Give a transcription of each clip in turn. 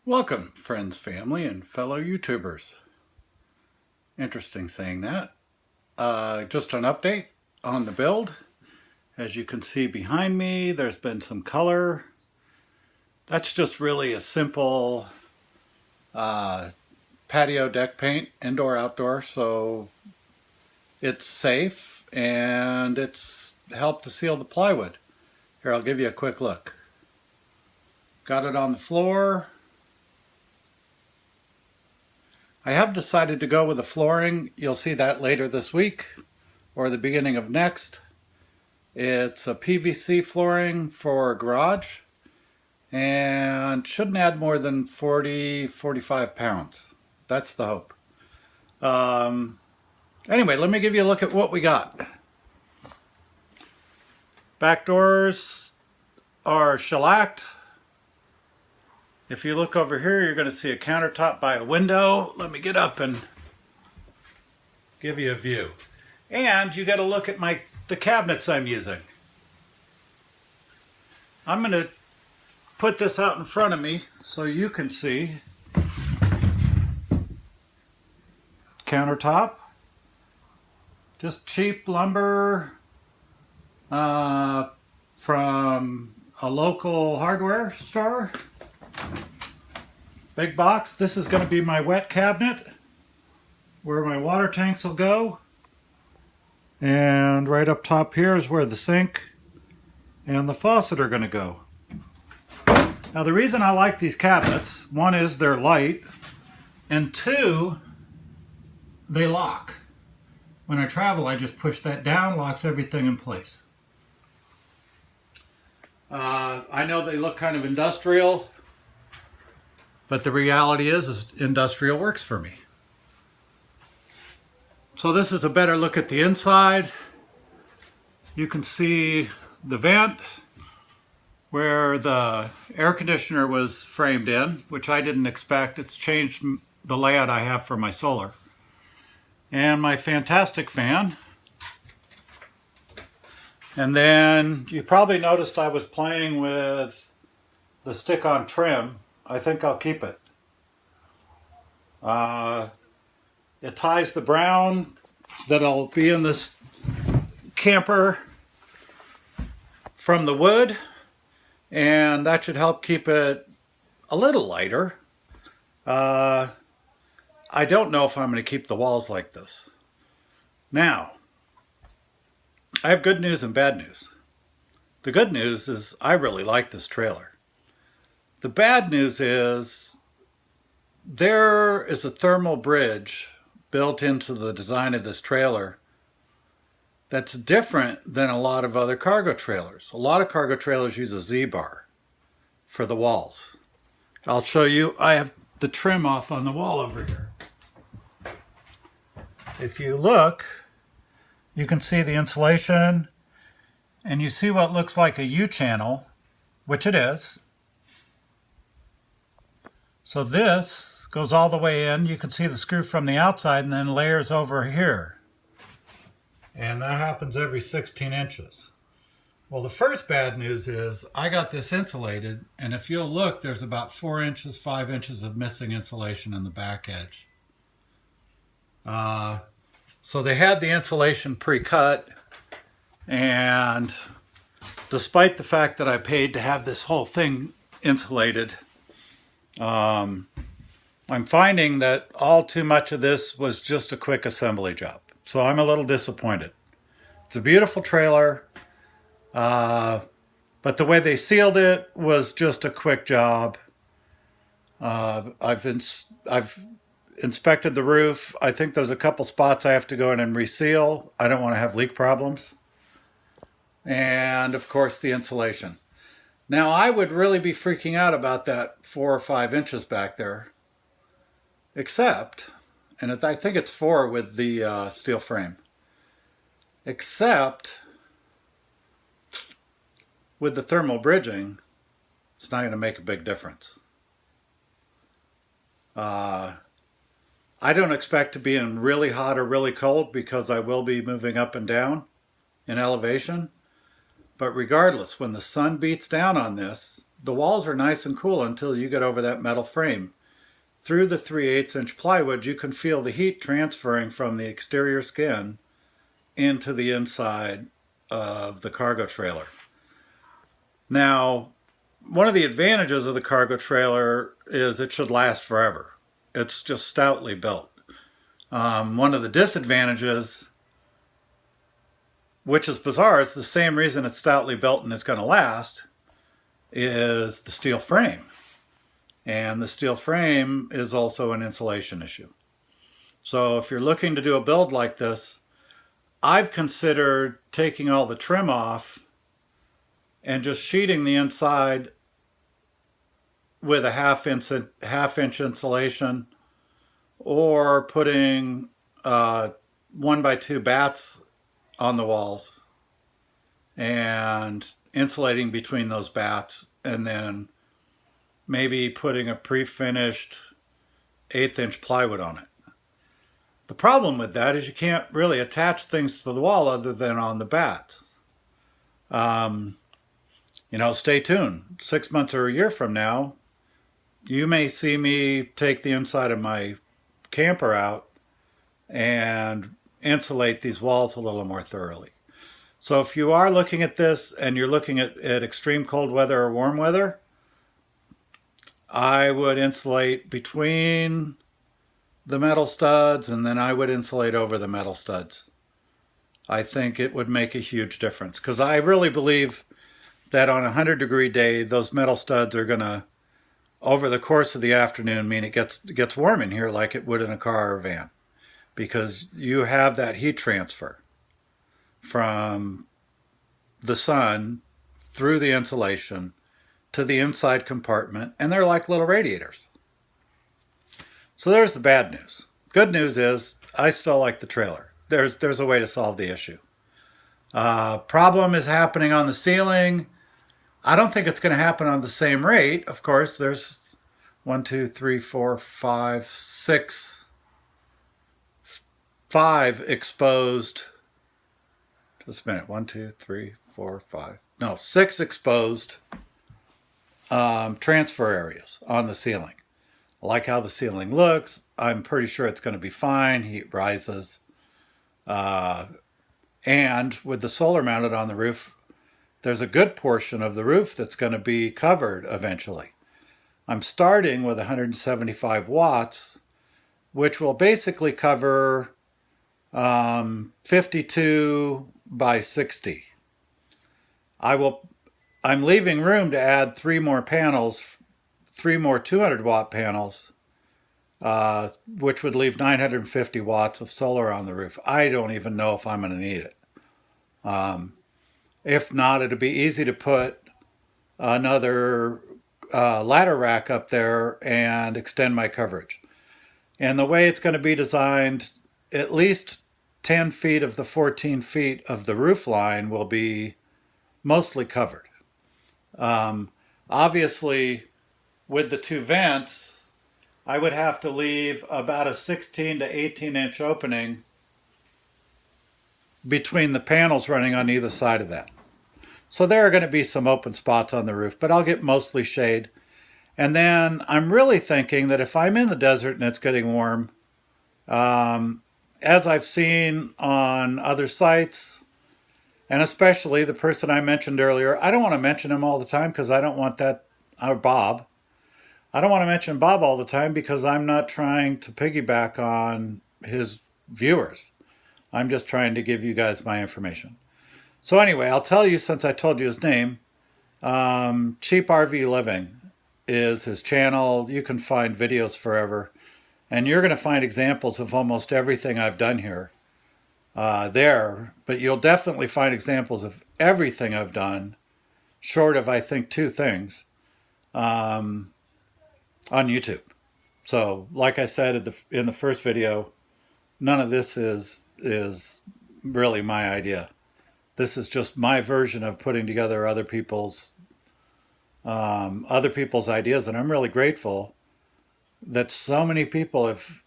Welcome, friends, family, and fellow YouTubers. Interesting saying that. Just an update on the build. As you can see behind me, there's been some color. That's just really a simple patio deck paint, indoor, outdoor, so it's safe and it's helped to seal the plywood. Here, I'll give you a quick look. Got it on the floor. I have decided to go with the flooring. You'll see that later this week or the beginning of next. It's a PVC flooring for a garage and shouldn't add more than 45 pounds. That's the hope. Anyway, let me give you a look at what we got. Back doors are shellacked. If you look over here, you're going to see a countertop by a window. Let me get up and give you a view. And you got to look at the cabinets I'm using. I'm going to put this out in front of me so you can see. Countertop. Just cheap lumber from a local hardware store. Big box. This is going to be my wet cabinet where my water tanks will go. And right up top here is where the sink and the faucet are going to go. Now the reason I like these cabinets, one is they're light, and two, they lock. When I travel, I just push that down, locks everything in place. I know they look kind of industrial, but the reality is industrial works for me. So this is a better look at the inside. You can see the vent where the air conditioner was framed in, which I didn't expect. It's changed the layout I have for my solar. And my fantastic fan. And then you probably noticed I was playing with the stick-on trim. I think I'll keep it. It ties the brown that'll be in this camper from the wood, and that should help keep it a little lighter. I don't know if I'm going to keep the walls like this. Now, I have good news and bad news. The good news is I really like this trailer. The bad news is there is a thermal bridge built into the design of this trailer that's different than a lot of other cargo trailers. A lot of cargo trailers use a Z-bar for the walls. I'll show you. I have the trim off on the wall over here. If you look, you can see the insulation, and you see what looks like a U-channel, which it is. So this goes all the way in. You can see the screw from the outside and then layers over here. And that happens every 16 inches. Well, the first bad news is I got this insulated, and if you'll look, there's about 4 inches, 5 inches of missing insulation in the back edge. So they had the insulation pre-cut, and despite the fact that I paid to have this whole thing insulated, I'm finding that all too much of this was just a quick assembly job. So I'm a little disappointed. It's a beautiful trailer, but the way they sealed it was just a quick job. I've inspected the roof. I think there's a couple spots I have to go in and reseal. I don't want to have leak problems. And of course the insulation. Now I would really be freaking out about that 4 or 5 inches back there. Except, and I think it's 4 with the steel frame. Except with the thermal bridging, it's not going to make a big difference. I don't expect to be in really hot or really cold because I will be moving up and down in elevation. But regardless, when the sun beats down on this, the walls are nice and cool until you get over that metal frame. Through the 3/8 inch plywood, you can feel the heat transferring from the exterior skin into the inside of the cargo trailer. Now, one of the advantages of the cargo trailer is it should last forever. It's just stoutly built. One of the disadvantages, which is bizarre, it's the same reason it's stoutly built and it's going to last, is the steel frame. And the steel frame is also an insulation issue. So if you're looking to do a build like this, I've considered taking all the trim off and just sheeting the inside with a half inch insulation, or putting 1x2 bats on the walls and insulating between those bats, and then maybe putting a pre-finished 1/8 inch plywood on it. The problem with that is you can't really attach things to the wall other than on the bats. Stay tuned. 6 months or a year from now, you may see me take the inside of my camper out and insulate these walls a little more thoroughly. So if you are looking at this and you're looking at extreme cold weather or warm weather, I would insulate between the metal studs, and then I would insulate over the metal studs. I think it would make a huge difference, because I really believe that on a 100-degree day, those metal studs are going to, over the course of the afternoon, mean it gets warm in here like it would in a car or a van, because you have that heat transfer from the sun through the insulation to the inside compartment, and they're like little radiators. So there's the bad news. Good news is I still like the trailer. There's a way to solve the issue. Problem is happening on the ceiling. I don't think it's going to happen on the same rate. Of course, there's 1, 2, 3, 4, 5, 6, 5 exposed. Just a minute. 1, 2, 3, 4, 5. No, 6 exposed transfer areas on the ceiling. I like how the ceiling looks. I'm pretty sure it's going to be fine. Heat rises. And with the solar mounted on the roof, there's a good portion of the roof that's going to be covered eventually. I'm starting with 175 watts, which will basically cover 52 by 60. I'm leaving room to add 3 more panels, 3 more 200 watt panels, which would leave 950 watts of solar on the roof. I don't even know if I'm going to need it. If not, it'll be easy to put another ladder rack up there and extend my coverage. And the way it's going to be designed, at least 10 feet of the 14 feet of the roof line will be mostly covered. Obviously, with the 2 vents, I would have to leave about a 16 to 18 inch opening between the panels running on either side of that. So there are going to be some open spots on the roof, but I'll get mostly shade. And then I'm really thinking that if I'm in the desert and it's getting warm, as I've seen on other sites, and especially the person I mentioned earlier, I don't want to mention him all the time because I don't want that, or Bob. I don't want to mention Bob all the time because I'm not trying to piggyback on his viewers. I'm just trying to give you guys my information. So anyway, I'll tell you, since I told you his name, Cheap RV Living is his channel. You can find videos forever. And you're going to find examples of almost everything I've done here there. But you'll definitely find examples of everything I've done, short of, I think, 2 things, on YouTube. So, like I said in the first video, none of this is really my idea. This is just my version of putting together other people's ideas, and I'm really grateful that so many people have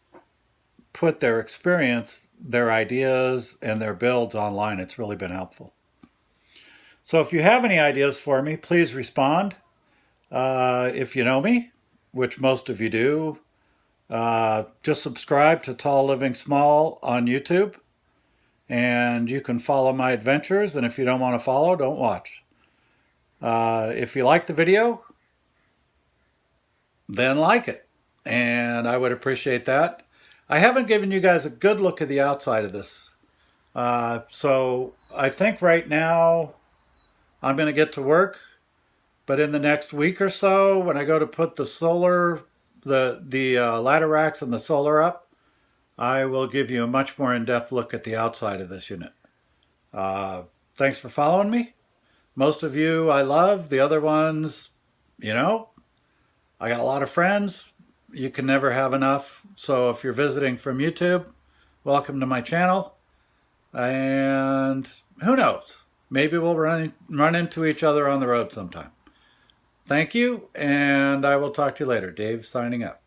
put their experience, their ideas, and their builds online. It's really been helpful. So if you have any ideas for me, please respond. If you know me, which most of you do, just subscribe to Tall Living Small on YouTube, and you can follow my adventures. And if you don't want to follow, don't watch. If you like the video, then like it, and I would appreciate that. I haven't given you guys a good look at the outside of this, so I think right now I'm going to get to work. But in the next week or so, when I go to put the solar, the ladder racks and the solar up, I will give you a much more in-depth look at the outside of this unit. Uh, Thanks for following me. Most of you I love. The other ones, you know, I got a lot of friends. You can never have enough. So if you're visiting from YouTube, welcome to my channel. And who knows? Maybe we'll run into each other on the road sometime. Thank you, and I will talk to you later. Dave signing up.